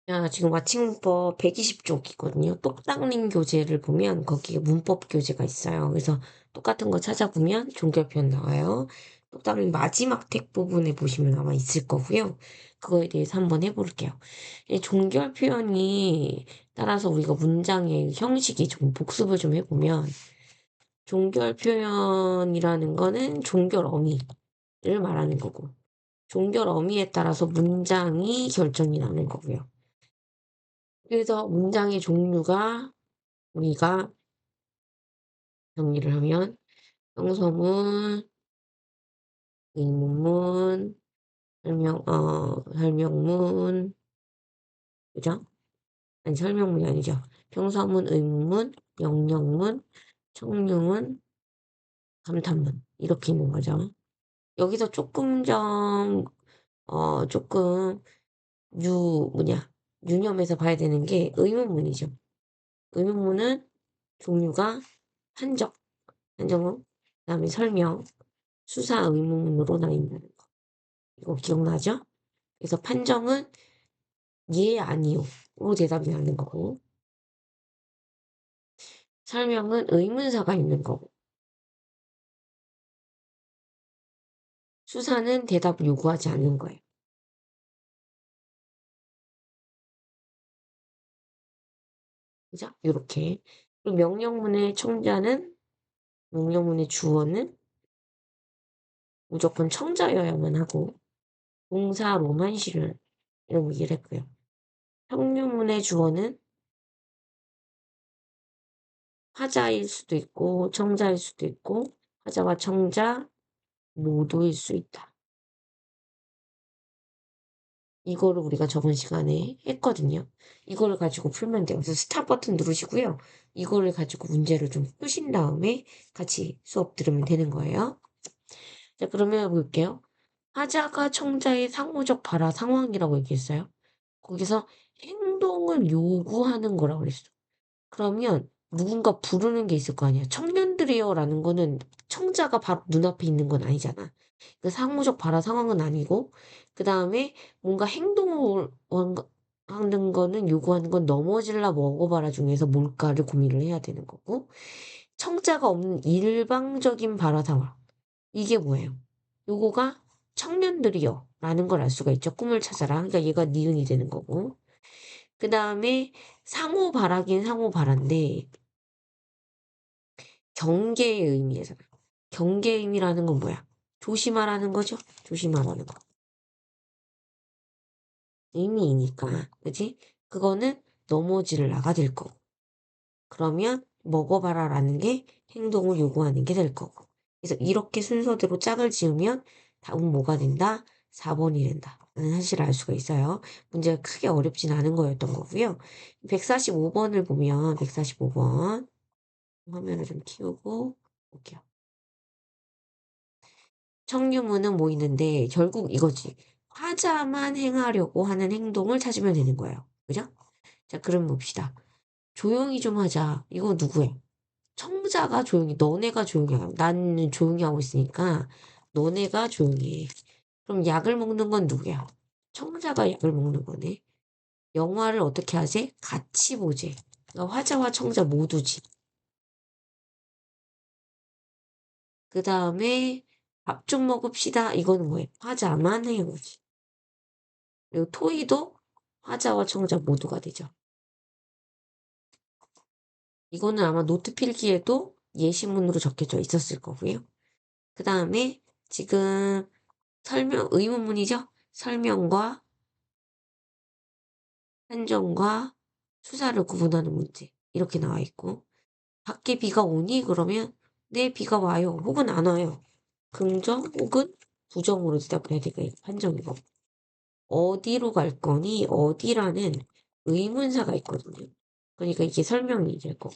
야, 지금 와칭문법 120쪽이거든요. 똑딱님 교재를 보면 거기에 문법 교재가 있어요. 그래서 똑같은 거 찾아보면 종결표현 나와요. 똑딱님 마지막 택 부분에 보시면 아마 있을 거고요. 그거에 대해서 한번 해볼게요. 이 종결표현이 따라서 우리가 문장의 형식이 좀 복습을 좀 해보면 종결표현이라는 거는 종결 어미를 말하는 거고 종결 어미에 따라서 문장이 결정이 나는 거고요. 그래서 문장의 종류가 우리가 정리를 하면 형서문, 의문문, 설명문, 그죠? 아니, 설명문이 아니죠. 평서문, 의문문, 명령문, 청류문, 감탄문. 이렇게 있는 거죠. 여기서 조금, 유념해서 봐야 되는 게 의문문이죠. 의문문은 종류가 한적, 한정어, 그다음에 설명, 수사 의문문으로 나뉜다는 거. 이거 기억나죠? 그래서 판정은 예, 아니요로 대답이 나는 거고, 설명은 의문사가 있는 거고, 수사는 대답을 요구하지 않는 거예요. 그죠? 이렇게. 그리고 명령문의 주어는 무조건 청자여야만 하고, 동사로만 실을 이런 얘기를 했고요. 평유문의 주어는 화자일 수도 있고, 청자일 수도 있고, 화자와 청자 모두일 수 있다. 이거를 우리가 저번 시간에 했거든요. 이거를 가지고 풀면 돼요. 그래서 스탑 버튼 누르시고요. 이거를 가지고 문제를 좀 푸신 다음에 같이 수업 들으면 되는 거예요. 자, 그러면 볼게요. 하자가 청자의 상호적 발화 상황이라고 얘기했어요. 거기서 행동을 요구하는 거라고 그랬어. 그러면 누군가 부르는 게 있을 거 아니야. 청년들이여라는 거는 청자가 바로 눈앞에 있는 건 아니잖아. 그 상호적 발화 상황은 아니고, 그 다음에 뭔가 행동을 하는 거는 요구하는 건 넘어질라 먹어봐라 중에서 뭘까를 고민을 해야 되는 거고, 청자가 없는 일방적인 발화 상황. 이게 뭐예요? 요거가 청년들이여 라는 걸 알 수가 있죠. 꿈을 찾아라. 그러니까 얘가 니은이 되는 거고. 그 다음에 상호 발화긴 상호 발화인데, 경계의 의미에서는. 경계의 의미라는 건 뭐야? 조심하라는 거죠? 조심하라는 거. 의미이니까. 그지? 그거는 넘어질라가 될 거고. 그러면 먹어봐라라는 게 행동을 요구하는 게 될 거고. 그래서 이렇게 순서대로 짝을 지으면 답은 뭐가 된다? 4번이 된다. 라는 사실을 알 수가 있어요. 문제가 크게 어렵진 않은 거였던 거고요. 145번을 보면 145번 화면을 좀 키우고 볼게요. 청유문은 뭐 있는데 결국 이거지. 화자만 행하려고 하는 행동을 찾으면 되는 거예요. 그죠? 자, 그럼 봅시다. 조용히 좀 하자. 이거 누구야? 청자가 조용히, 너네가 조용히 하고, 나는 조용히 하고 있으니까 너네가 조용히 해. 그럼 약을 먹는 건 누구야? 청자가 약을 먹는 거네. 영화를 어떻게 하지? 같이 보지. 그러니까 화자와 청자 모두지. 그 다음에 밥 좀 먹읍시다. 이거는 뭐예요? 화자만 해요. 그리고 토의도 화자와 청자 모두가 되죠. 이거는 아마 노트 필기에도 예시문으로 적혀져 있었을 거고요. 그 다음에 지금 의문문이죠? 설명과 한정과 수사를 구분하는 문제. 이렇게 나와 있고. 밖에 비가 오니? 그러면 네, 비가 와요. 혹은 안 와요. 긍정 혹은 부정으로 대답을 해야 되니까 판정이고. 어디로 갈 거니? 어디라는 의문사가 있거든요. 그러니까 이게 설명이 될 거고.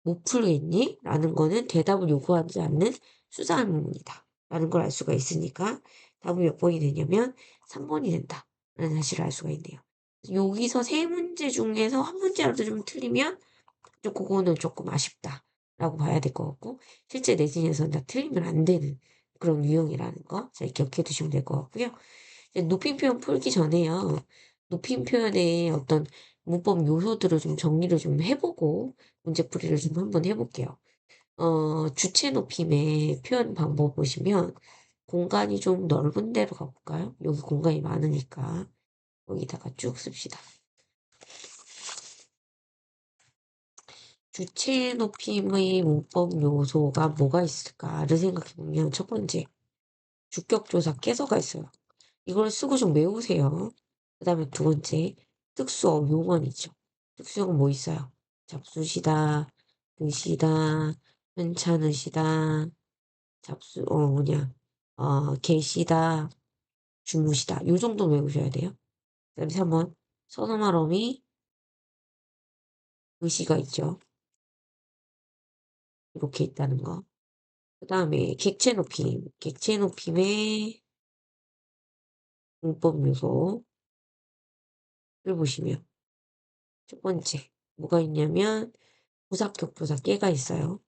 못 풀겠니? 라는 거는 대답을 요구하지 않는 수사한 문문이다. 라는 걸 알 수가 있으니까 답은 몇 번이 되냐면 3번이 된다. 라는 사실을 알 수가 있네요. 여기서 세 문제 중에서 한 문제라도 좀 틀리면 좀 그거는 조금 아쉽다. 라고 봐야 될 것 같고 실제 내신에서는 다 틀리면 안 되는 그런 유형이라는 거 잘 기억해 두시면 될 것 같고요. 이제 높임 표현 풀기 전에요. 높임 표현의 어떤 문법 요소들을 좀 정리를 좀 해보고 문제풀이를 좀 한번 해볼게요. 주체 높임의 표현 방법 보시면 공간이 좀 넓은 데로 가볼까요? 여기 공간이 많으니까 여기다가 쭉 씁시다. 주체 높임의 문법 요소가 뭐가 있을까를 생각해보면 첫 번째, 주격조사 깨서가 있어요. 이걸 쓰고 좀 외우세요. 그 다음에 두 번째, 특수어 용언이죠. 특수어는 뭐 있어요? 잡수시다, 드시다, 괜찮으시다, 계시다, 주무시다. 요 정도 외우셔야 돼요. 그 다음에 3번, 서너말 어미, 의시가 있죠. 이렇게 있다는 거. 그 다음에 객체 높임. 객체 높임의 문법 요소를 보시면 첫 번째, 뭐가 있냐면 부사격부사 깨가 있어요.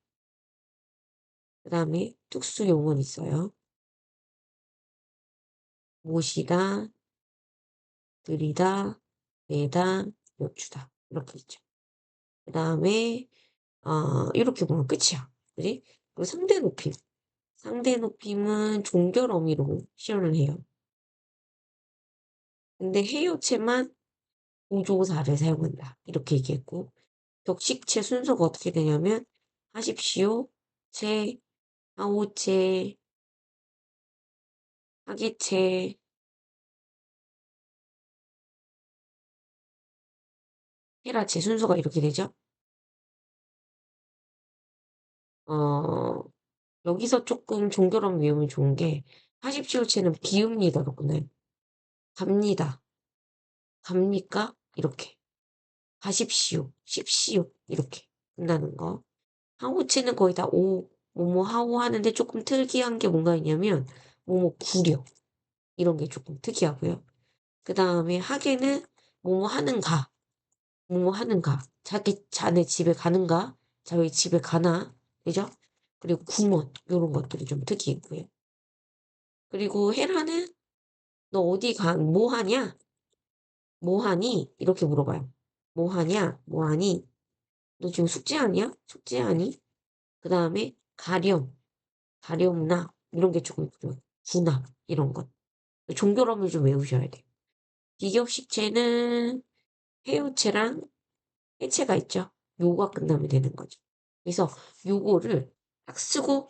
그 다음에 특수 용언 있어요. 모시다, 들이다, 내다, 엿주다. 이렇게 있죠. 그 다음에 이렇게 보면 끝이야. 그지? 그리고 상대 높임. 상대 높임은 종결 어미로 시연을 해요. 근데 해요체만 보조사를 사용한다. 이렇게 얘기했고 격식체 순서가 어떻게 되냐면 하십시오, 체, 하오체, 하계체, 헤라체 순서가 이렇게 되죠. 어, 여기서 조금 종결음 외우면 좋은 게 하십시오체는 비읍니다로 끝나요. 갑니다. 갑니까? 이렇게. 가십시오. 십시오. 이렇게 끝나는 거. 하오체는 거의 다 뭐뭐 하오 하는데 조금 특이한 게 뭔가 있냐면 뭐뭐 구려. 이런 게 조금 특이하고요. 그 다음에 하계는 뭐뭐 하는가. 뭐뭐 하는가. 자네 집에 가는가. 자기 집에 가나. 그죠? 그리고 구먼. 요런 것들이 좀 특이했고요. 그리고 헤라는 너 어디 뭐 하냐? 뭐 하니? 이렇게 물어봐요. 뭐 하냐? 뭐 하니? 너 지금 숙제하냐? 숙제하니? 그 다음에 가렴나 이런 게 조금 있고요. 구나 이런 것. 종결음을 좀 외우셔야 돼요. 비격식체는 해유체랑 해체가 있죠. 요가 끝나면 되는 거죠. 그래서 요거를 딱 쓰고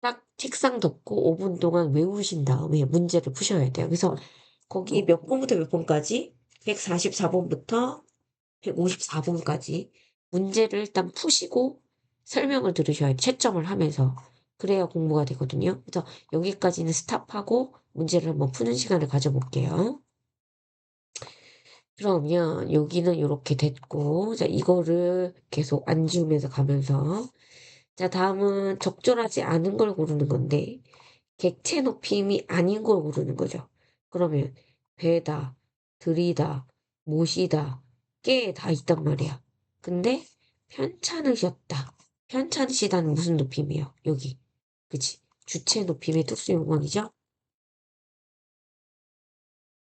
딱 책상 덮고 5분 동안 외우신 다음에 문제를 푸셔야 돼요. 그래서 거기 몇 번부터 몇 번까지 144번부터 154번까지 문제를 일단 푸시고 설명을 들으셔야 돼요. 채점을 하면서. 그래야 공부가 되거든요. 그래서 여기까지는 스탑하고 문제를 한번 푸는 시간을 가져볼게요. 그러면 여기는 이렇게 됐고, 자, 이거를 계속 안 지우면서 가면서. 자, 다음은 적절하지 않은 걸 고르는 건데, 객체 높임이 아닌 걸 고르는 거죠. 그러면 배다, 들이다, 모시다, 깨 다 있단 말이야. 근데 편찮으셨다. 편찮으시다는 무슨 높임이에요? 여기. 그치? 주체 높임의 특수 용언이죠?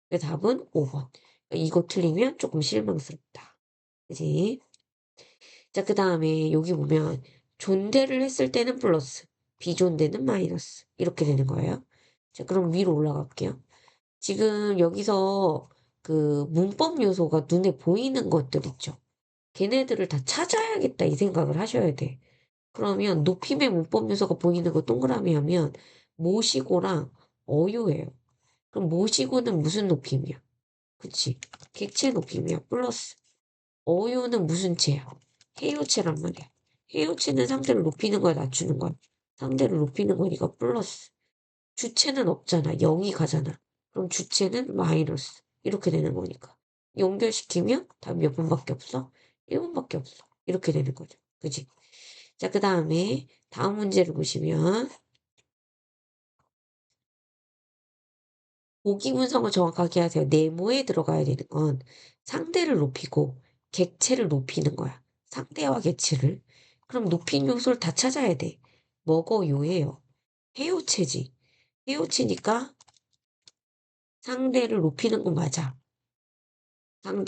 그 답은 5번. 이거 틀리면 조금 실망스럽다. 그치? 자, 그 다음에 여기 보면 존대를 했을 때는 플러스, 비존대는 마이너스. 이렇게 되는 거예요. 자, 그럼 위로 올라갈게요. 지금 여기서 그 문법 요소가 눈에 보이는 것들 있죠. 걔네들을 다 찾아야겠다 이 생각을 하셔야 돼. 그러면 높임의 문법 요소가 보이는 거 동그라미 하면 모시고랑 어요예요. 그럼 모시고는 무슨 높임이야? 그치? 객체 높임이야. 플러스. 어요는 무슨 체야? 해요체란 말이야. 해요체는 상대를 높이는 거야, 낮추는 거야? 상대를 높이는 거니까 플러스. 주체는 없잖아. 0이 가잖아. 그럼 주체는 마이너스. 이렇게 되는 거니까. 연결시키면 답 몇 번밖에 없어? 1번밖에 없어. 이렇게 되는 거죠. 그지? 자, 그 다음에 다음 문제를 보시면 보기 분석을 정확하게 하세요. 네모에 들어가야 되는 건 상대를 높이고 객체를 높이는 거야. 상대와 객체를. 그럼 높인 요소를 다 찾아야 돼. 뭐고 요예요. 해요체지. 해요체니까 상대를 높이는 건 맞아. 상대